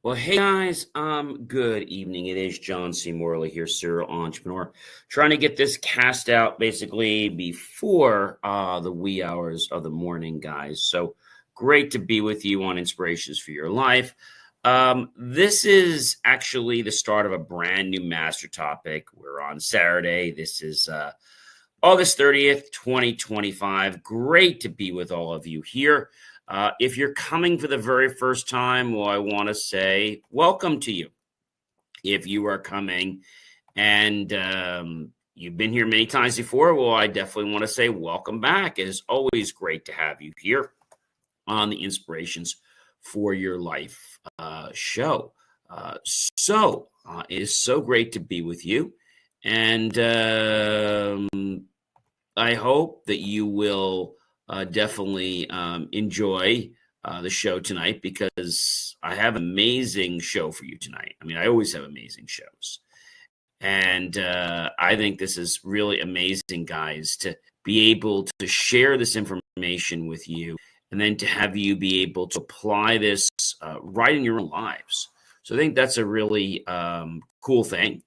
Well, hey guys, good evening. It is John C. Morley here, serial entrepreneur, trying to get this cast out basically before the wee hours of the morning, guys. So great to be with you on Inspirations for Your Life. This is actually the start of a brand new master topic. We're on Saturday. This is August 30th, 2025. Great to be with all of you here. If you're coming for the very first time, well, I want to say welcome to you. If you are coming and you've been here many times before, well, I definitely want to say welcome back. It is always great to have you here on the Inspirations for Your Life show. It is so great to be with you. And I hope that you will definitely enjoy the show tonight, because I have an amazing show for you tonight. I mean, I always have amazing shows. And I think this is really amazing, guys, to be able to share this information with you, and then to have you be able to apply this right in your own lives. So I think that's a really cool thing.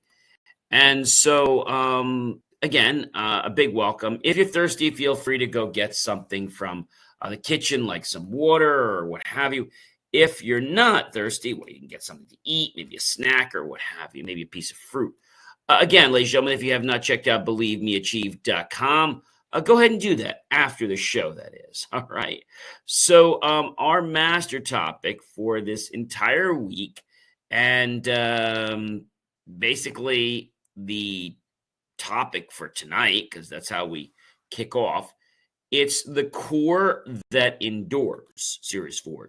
And so, again, a big welcome. If you're thirsty, feel free to go get something from the kitchen, like some water or what have you. If you're not thirsty, well, you can get something to eat, maybe a snack or what have you, maybe a piece of fruit. Again, ladies and gentlemen, if you have not checked out BelieveMeAchieve.com, go ahead and do that after the show, that is. All right. So our master topic for this entire week, and basically the topic for tonight, because that's how we kick off, it's the core that endures, series 4,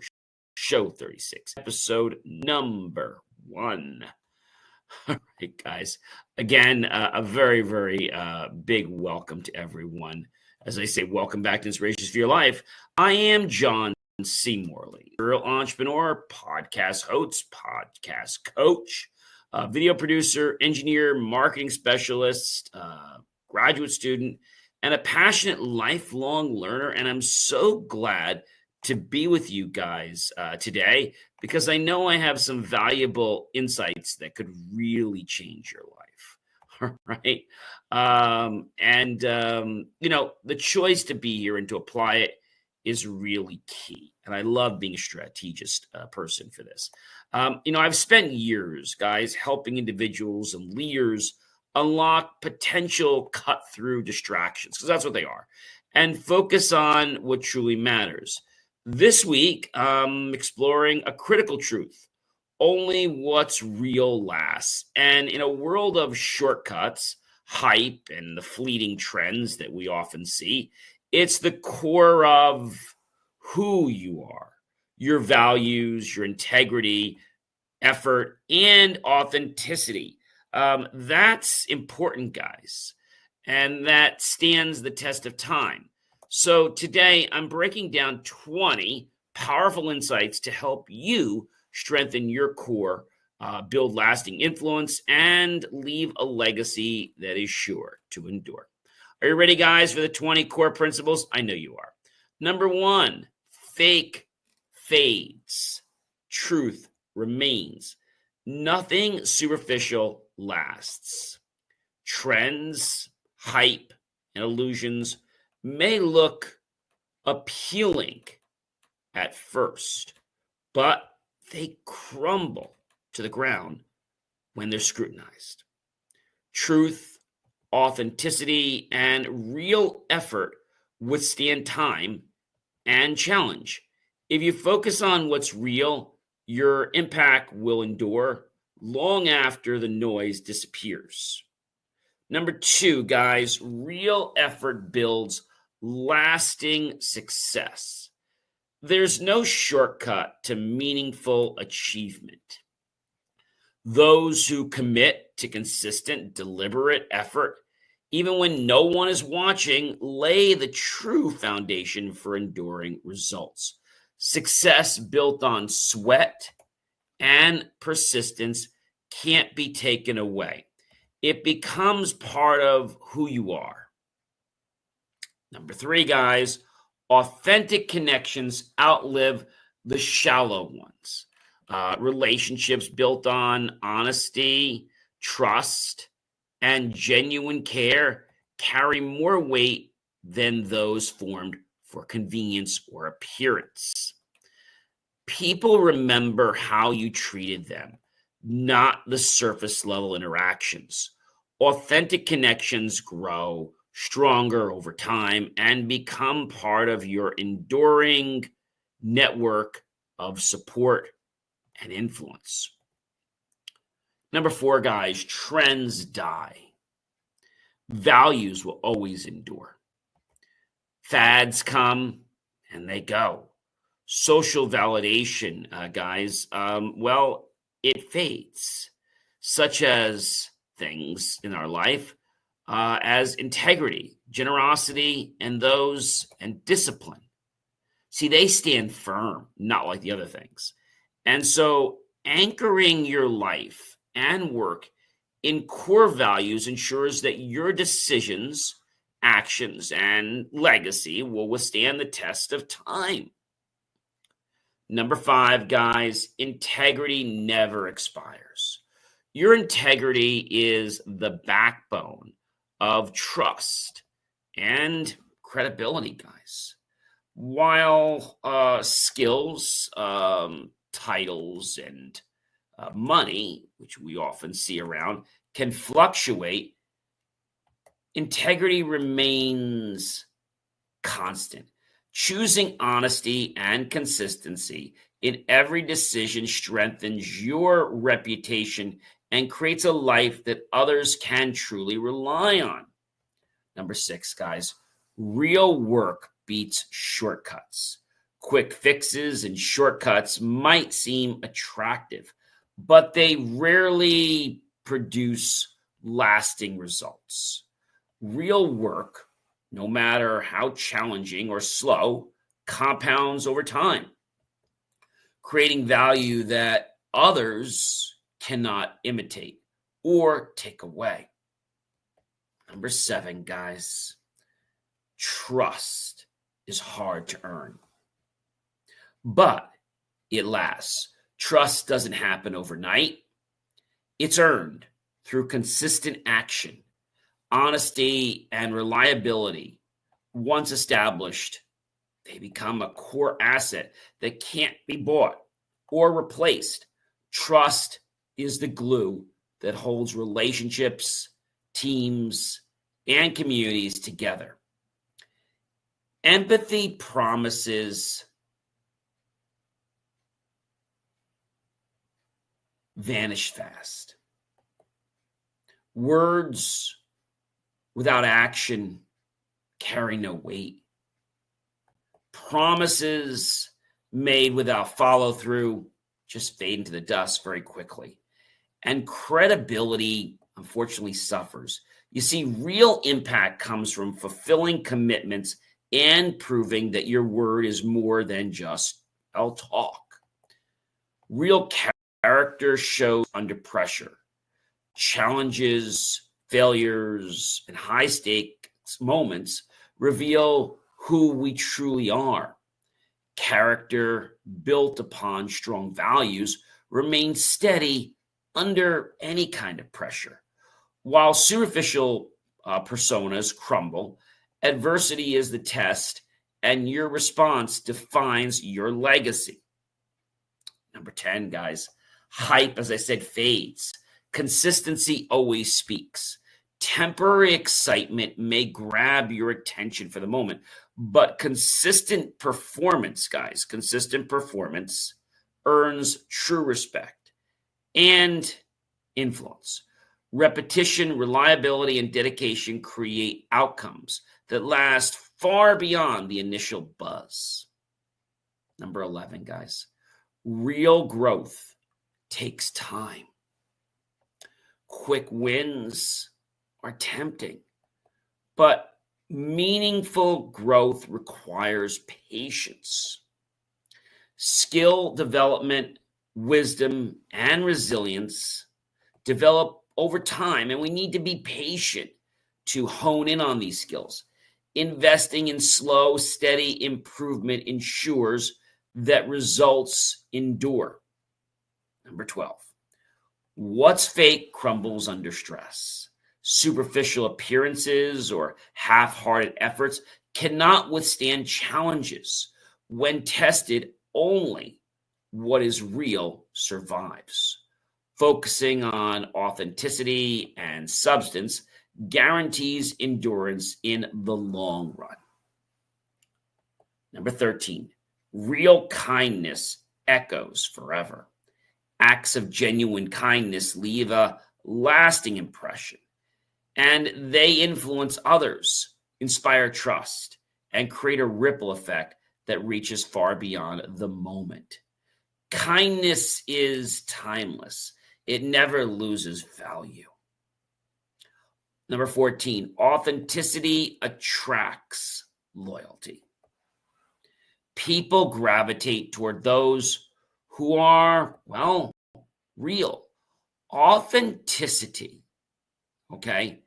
show 36, episode number 1. All right, guys, again, a very, very big welcome to everyone. As I say, welcome back to Inspirations for Your Life. I am John C. Morley, serial entrepreneur, podcast host, podcast coach, video producer, engineer, marketing specialist, graduate student, and a passionate lifelong learner. And I'm so glad to be with you guys today, because I know I have some valuable insights that could really change your life. All right. The choice to be here and to apply it is really key. And I love being a strategist person for this. I've spent years, guys, helping individuals and leaders unlock potential cut-through distractions, because that's what they are, and focus on what truly matters. This week, I'm exploring a critical truth: only what's real lasts. And in a world of shortcuts, hype, and the fleeting trends that we often see, it's the core of who you are, your values, your integrity, effort, and authenticity. That's important, guys, and that stands the test of time. So today I'm breaking down 20 powerful insights to help you strengthen your core, build lasting influence, and leave a legacy that is sure to endure. Are you ready, guys, for the 20 core principles? I know you are. Number 1, fake fades. Truth remains. Nothing superficial lasts. Trends, hype, and illusions may look appealing at first, but they crumble to the ground when they're scrutinized. Truth, authenticity, and real effort withstand time and challenge. If you focus on what's real, your impact will endure long after the noise disappears. Number 2, guys, real effort builds lasting success. There's no shortcut to meaningful achievement. Those who commit to consistent, deliberate effort, even when no one is watching, lay the true foundation for enduring results. Success built on sweat and persistence can't be taken away. It becomes part of who you are. Number 3, guys, authentic connections outlive the shallow ones. Relationships built on honesty, trust, and genuine care carry more weight than those formed for convenience or appearance. People remember how you treated them, not the surface level interactions. Authentic connections grow stronger over time and become part of your enduring network of support and influence. Number 4, guys, trends die. Values will always endure. Fads come and they go. Social validation, guys, well, it fades, such as things in our life as integrity, generosity, and discipline. See, they stand firm, not like the other things. And so anchoring your life and work in core values ensures that your decisions, actions, and legacy will withstand the test of time. Number 5, guys, integrity never expires. Your integrity is the backbone of trust and credibility, guys. While skills, titles, and money, which we often see around, can fluctuate, integrity remains constant. Choosing honesty and consistency in every decision strengthens your reputation and creates a life that others can truly rely on. Number 6, guys, real work beats shortcuts. Quick fixes and shortcuts might seem attractive, but they rarely produce lasting results. Real work, no matter how challenging or slow, compounds over time, creating value that others cannot imitate or take away. Number 7, guys, trust is hard to earn, but it lasts. Trust doesn't happen overnight. It's earned through consistent action. Honesty and reliability, once established, they become a core asset that can't be bought or replaced. Trust is the glue that holds relationships, teams, and communities together. Empathy promises vanish fast. Words without action carry no weight. Promises made without follow through just fade into the dust very quickly. And credibility, unfortunately, suffers. You see, real impact comes from fulfilling commitments and proving that your word is more than just "I'll talk." Real character shows under pressure. Challenges, failures, and high stakes moments reveal who we truly are. Character built upon strong values remains steady under any kind of pressure. While superficial personas crumble, adversity is the test, and your response defines your legacy. Number 10, guys, hype, as I said, fades. Consistency always speaks. Temporary excitement may grab your attention for the moment, but consistent performance, guys, earns true respect and influence. Repetition, reliability, and dedication create outcomes that last far beyond the initial buzz. Number 11, guys, real growth takes time. Quick wins are tempting, but meaningful growth requires patience. Skill development, wisdom, and resilience develop over time, and we need to be patient to hone in on these skills. Investing in slow, steady improvement ensures that results endure. Number 12. What's fake crumbles under stress. Superficial appearances or half-hearted efforts cannot withstand challenges. When tested, only what is real survives. Focusing on authenticity and substance guarantees endurance in the long run. Number 13, real kindness echoes forever. Acts of genuine kindness leave a lasting impression, and they influence others, inspire trust, and create a ripple effect that reaches far beyond the moment. Kindness is timeless. It never loses value. Number 14, authenticity attracts loyalty. People gravitate toward those who are, well, real. Authenticity, okay,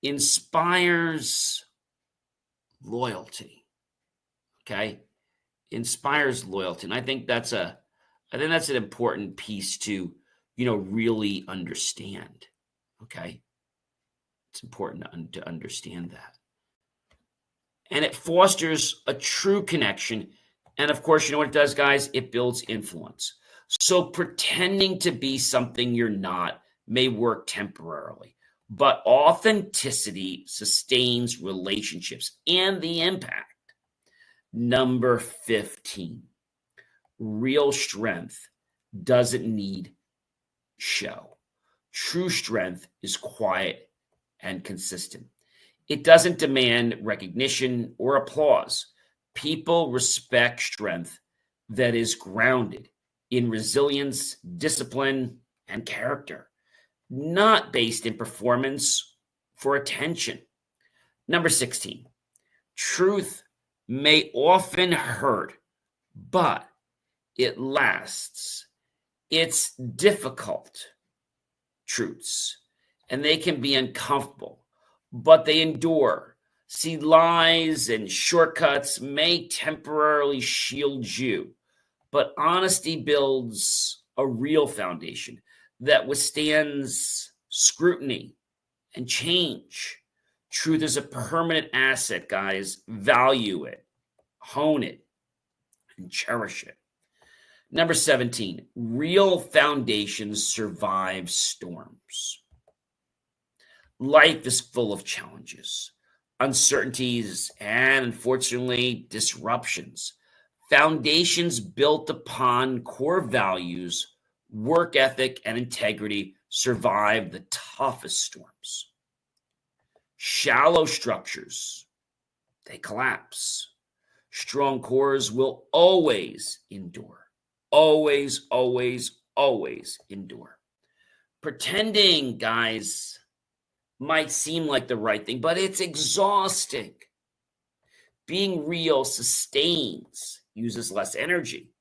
inspires loyalty, okay? Inspires loyalty. And I think that's an important piece to, really understand, okay? It's important to understand that. And it fosters a true connection. And of course, you know what it does, guys? It builds influence. So pretending to be something you're not may work temporarily, but authenticity sustains relationships and the impact. Number 15, real strength doesn't need show. True strength is quiet and consistent. It doesn't demand recognition or applause. People respect strength that is grounded in resilience, discipline, and character, not based in performance for attention. Number 16, truth may often hurt, but it lasts. It's difficult truths, and they can be uncomfortable, but they endure. See, lies and shortcuts may temporarily shield you, but honesty builds a real foundation that withstands scrutiny and change. Truth is a permanent asset, guys. Value it, hone it, and cherish it. Number 17, real foundations survive storms. Life is full of challenges, uncertainties, and unfortunately, disruptions. Foundations built upon core values, work ethic, and integrity survive the toughest storms. Shallow structures, they collapse. Strong cores will always endure. Always, always, always endure. Pretending, guys, might seem like the right thing, but it's exhausting. Being real sustains, uses less energy.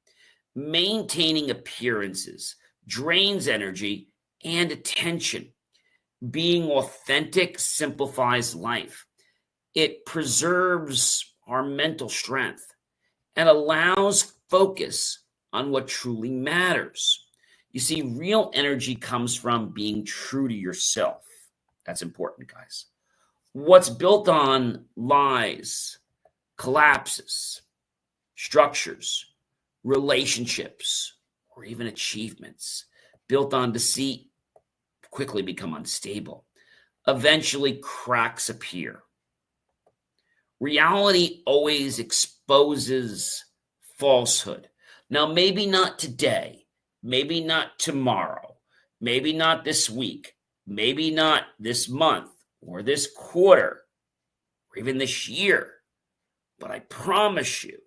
Maintaining appearances drains energy and attention. Being authentic simplifies life. It preserves our mental strength and allows focus on what truly matters. You see, real energy comes from being true to yourself. That's important, guys. What's built on lies, collapses, structures, relationships, or even achievements built on deceit quickly become unstable. Eventually, cracks appear. Reality always exposes falsehood. Now, maybe not today, maybe not tomorrow, maybe not this week, maybe not this month or this quarter or even this year, but I promise you,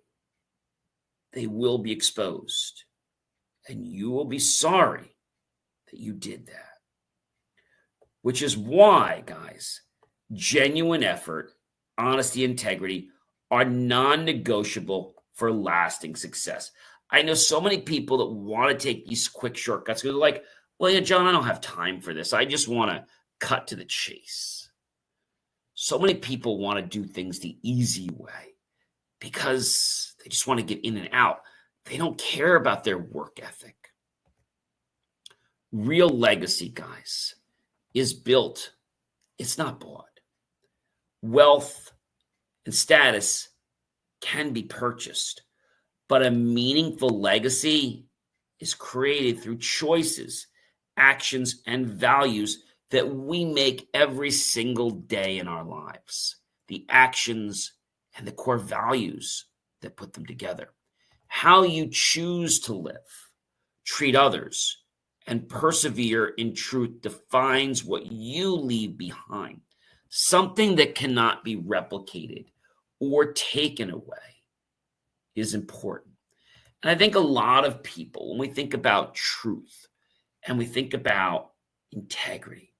they will be exposed and you will be sorry that you did that. Which is why, guys, genuine effort, honesty, integrity are non-negotiable for lasting success. I know so many people that want to take these quick shortcuts because they're like, well, yeah, John, I don't have time for this. I just want to cut to the chase. So many people want to do things the easy way because they just want to get in and out. They don't care about their work ethic. Real legacy, guys, is built. It's not bought. Wealth and status can be purchased, but a meaningful legacy is created through choices, actions, and values that we make every single day in our lives. The actions and the core values that put them together. How you choose to live, treat others, and persevere in truth defines what you leave behind. Something that cannot be replicated or taken away is important. And I think a lot of people, when we think about truth and we think about integrity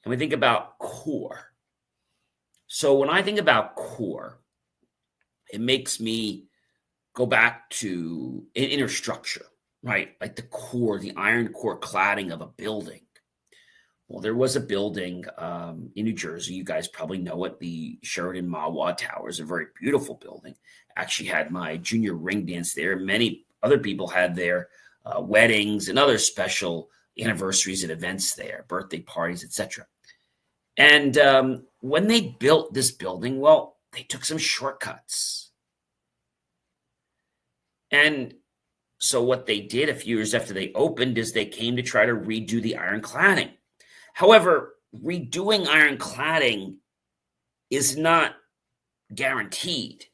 and we think about core. So when I think about core, it makes me go back to an inner structure, right? Like the core, the iron core cladding of a building. Well, there was a building in New Jersey. You guys probably know it, the Sheraton Mahwah Towers, a very beautiful building. Actually had my junior ring dance there. Many other people had their weddings and other special anniversaries and events there, birthday parties, etc. And when they built this building, well, they took some shortcuts. And so what they did a few years after they opened is they came to try to redo the iron cladding. However, redoing iron cladding is not guaranteed.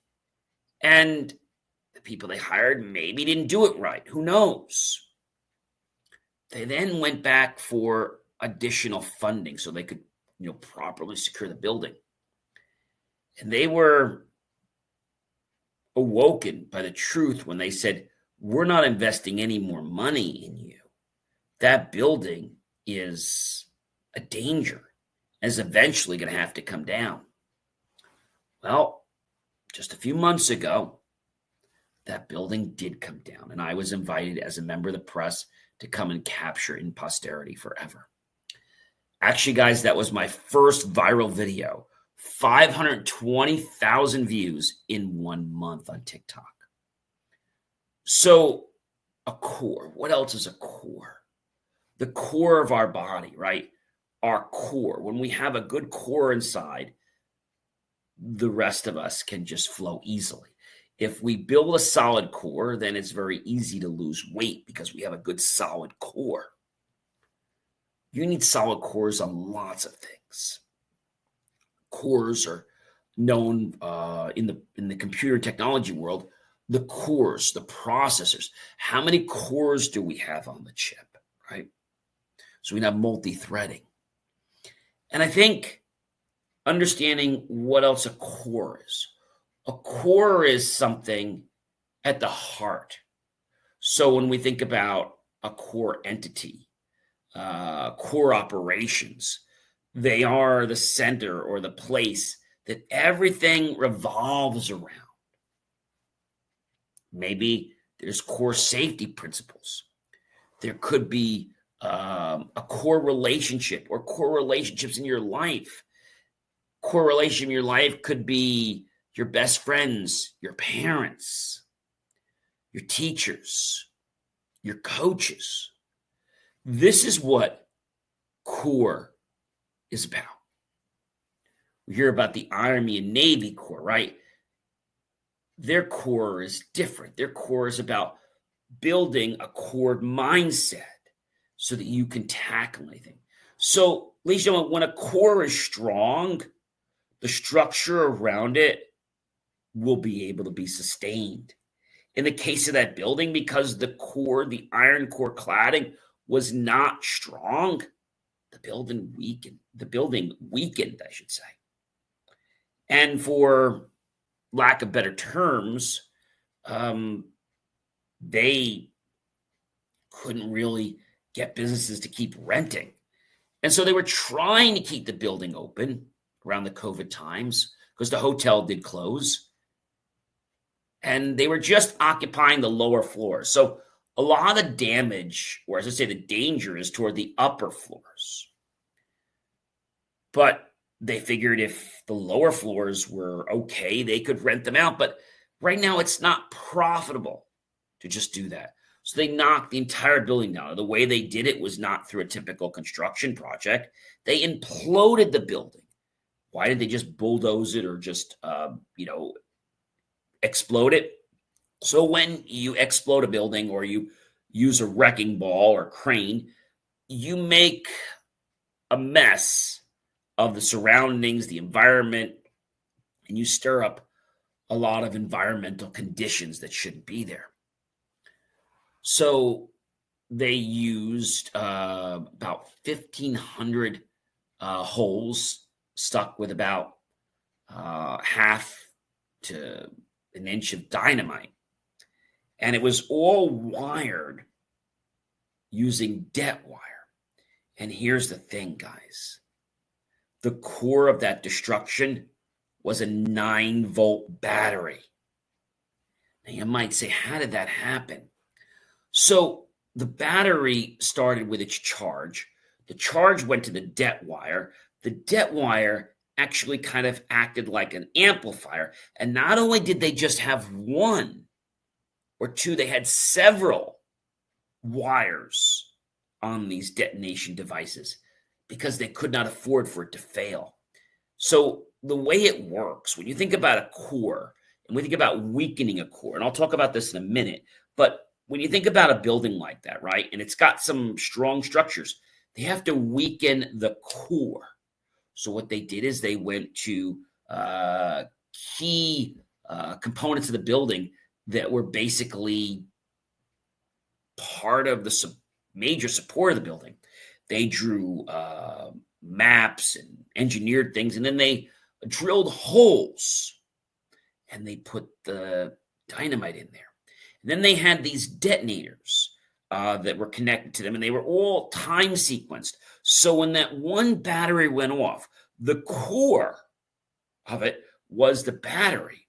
And the people they hired maybe didn't do it right. Who knows? They then went back for additional funding so they could, properly secure the building. And they were awoken by the truth when they said, we're not investing any more money in you. That building is a danger and is eventually going to have to come down. Well, just a few months ago, that building did come down, and I was invited as a member of the press to come and capture in posterity forever. Actually, guys, that was my first viral video. 520,000 views in 1 month on TikTok. So a core, what else is a core? The core of our body, right? Our core. When we have a good core inside, the rest of us can just flow easily. If we build a solid core, then it's very easy to lose weight because we have a good solid core. You need solid cores on lots of things. Cores are known in the computer technology world, the cores, the processors. How many cores do we have on the chip, right? So we have multi-threading. And I think understanding what else a core is. A core is something at the heart. So when we think about a core entity, core operations, they are the center or the place that everything revolves around. Maybe there's core safety principles. There could be a core relationship or core relationships in your life. Core relationship in your life could be your best friends, your parents, your teachers, your coaches. This is what core is about. We hear about the Army and Navy Corps, right? Their core is different. Their core is about building a core mindset so that you can tackle anything. So, ladies and gentlemen, when a core is strong, the structure around it will be able to be sustained. In the case of that building, because the core, the iron core cladding was not strong, the building weakened, I should say. And for lack of better terms, they couldn't really get businesses to keep renting. And so they were trying to keep the building open around the COVID times because the hotel did close. And they were just occupying the lower floors. So a lot of the damage, or as I say, the danger is toward the upper floors. But they figured if the lower floors were okay, they could rent them out. But right now, it's not profitable to just do that. So they knocked the entire building down. The way they did it was not through a typical construction project. They imploded the building. Why did they just bulldoze it or just, explode it? So when you explode a building or you use a wrecking ball or crane, you make a mess of the surroundings, the environment, and you stir up a lot of environmental conditions that shouldn't be there. So they used about 1,500 holes stuck with about half to an inch of dynamite. And it was all wired using debt wire. And here's the thing, guys. The core of that destruction was a 9-volt battery. Now you might say, how did that happen? So the battery started with its charge. The charge went to the debt wire. The debt wire actually kind of acted like an amplifier. And not only did they just have one or two, they had several wires on these detonation devices because they could not afford for it to fail. So the way it works, when you think about a core, and we think about weakening a core, and I'll talk about this in a minute, but when you think about a building like that, right, and it's got some strong structures, they have to weaken the core. So what they did is they went to key components of the building that were basically part of the major support of the building. They drew maps and engineered things, and then they drilled holes, and they put the dynamite in there. And then they had these detonators that were connected to them, and they were all time sequenced. So when that one battery went off, the core of it was the battery,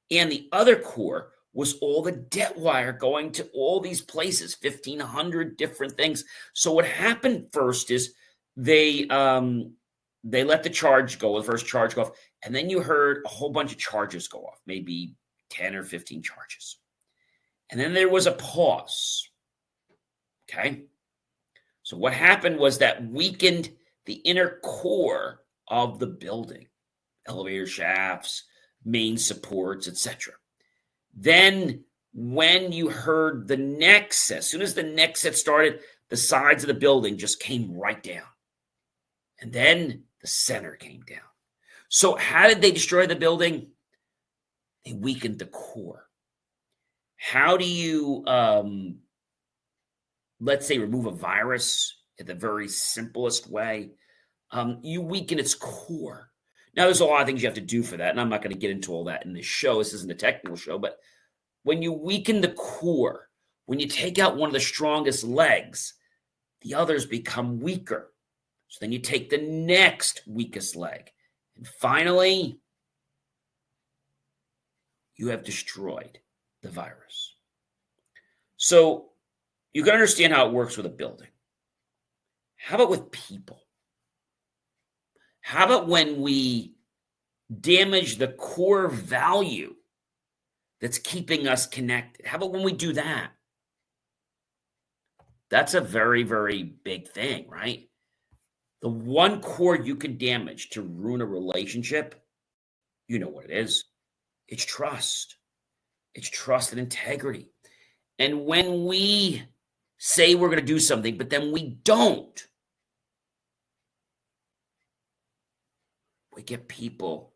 and the other core was all the debt wire going to all these places, 1,500 different things. So what happened first is they let the charge go, the first charge go off, and then you heard a whole bunch of charges go off, maybe 10 or 15 charges. And then there was a pause. Okay? So what happened was that weakened the inner core of the building, elevator shafts, main supports, etc. Then when you heard the next set, as soon as the next set started, the sides of the building just came right down. And then the center came down. So how did they destroy the building? They weakened the core. How do you, let's say, remove a virus in the very simplest way? You weaken its core. Now, there's a lot of things you have to do for that, and I'm not going to get into all that in this show. This isn't a technical show, but when you weaken the core, when you take out one of the strongest legs, the others become weaker. So then you take the next weakest leg. And finally, you have destroyed the virus. So you can understand how it works with a building. How about with people? How about when we damage the core value that's keeping us connected? How about when we do that? That's a very, very big thing, right? The one core you can damage to ruin a relationship, you know what it is. It's trust. It's trust and integrity. And when we say we're going to do something, but then we don't, we get people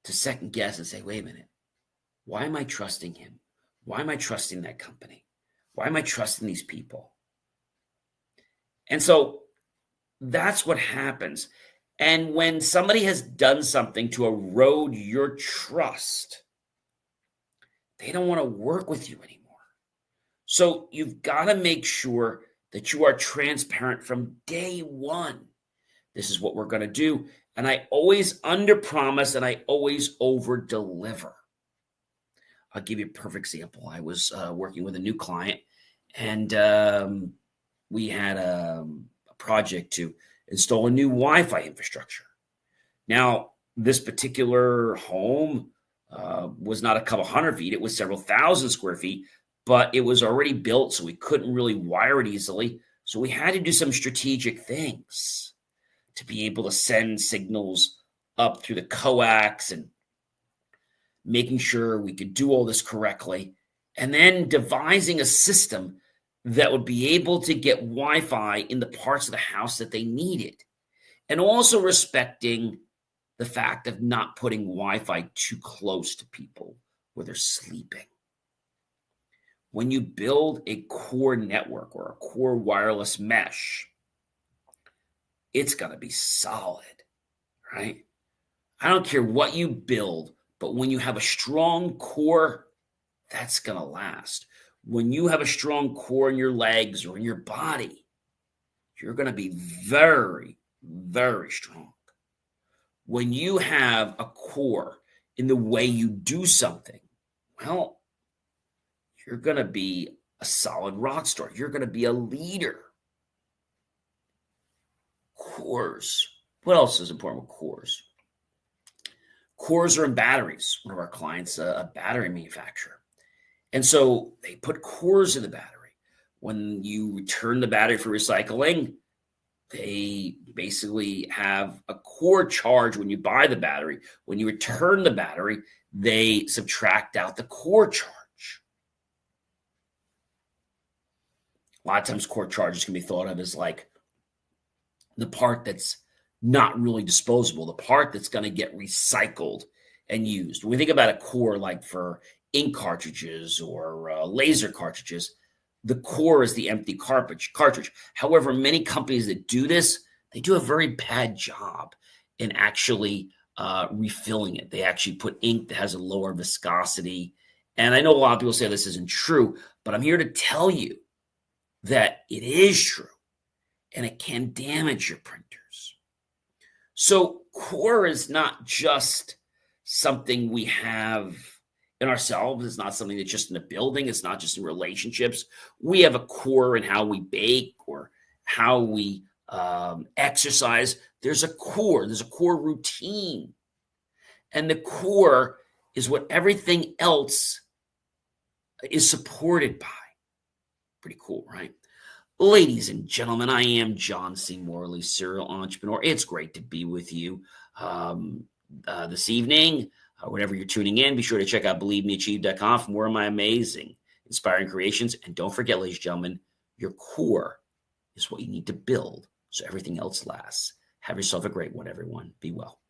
to second guess and say, wait a minute, why am I trusting him? Why am I trusting that company? Why am I trusting these people? And so that's what happens. And when somebody has done something to erode your trust, they don't want to work with you anymore. So you've got to make sure that you are transparent from day one. This is what we're going to do. And I always underpromise and I always over-deliver. I'll give you a perfect example. I was working with a new client, and we had a project to install a new Wi-Fi infrastructure. Now, this particular home was not a couple hundred feet. It was several thousand square feet, but it was already built, so we couldn't really wire it easily. So we had to do some strategic things to be able to send signals up through the coax and making sure we could do all this correctly, and then devising a system that would be able to get Wi-Fi in the parts of the house that they needed, and also respecting the fact of not putting Wi-Fi too close to people where they're sleeping. When you build a core network or a core wireless mesh, it's going to be solid, right? I don't care what you build, but when you have a strong core, that's going to last. When you have a strong core in your legs or in your body, you're going to be very, very strong. When you have a core in the way you do something, well, you're going to be a solid rock star. You're going to be a leader. Cores. What else is important with cores? Cores are in batteries. One of our clients, a battery manufacturer. And so they put cores in the battery. When you return the battery for recycling, they basically have a core charge when you buy the battery. When you return the battery, they subtract out the core charge. A lot of times core charges can be thought of as like the part that's not really disposable, the part that's going to get recycled and used. When we think about a core like for ink cartridges or laser cartridges, the core is the empty cartridge. However, many companies that do this, they do a very bad job in actually refilling it. They actually put ink that has a lower viscosity. And I know a lot of people say this isn't true, but I'm here to tell you that it is true, and it can damage your printers. So core is not just something we have in ourselves. It's not something that's just in a building. It's not just in relationships. We have a core in how we bake or how we exercise. There's a core. There's a core routine. And the core is what everything else is supported by. Pretty cool, right? Ladies and gentlemen, I am John C. Morley, serial entrepreneur. It's great to be with you this evening. Whenever you're tuning in, be sure to check out BelieveMeAchieve.com for more of my amazing, inspiring creations. And don't forget, ladies and gentlemen, your core is what you need to build so everything else lasts. Have yourself a great one, everyone. Be well.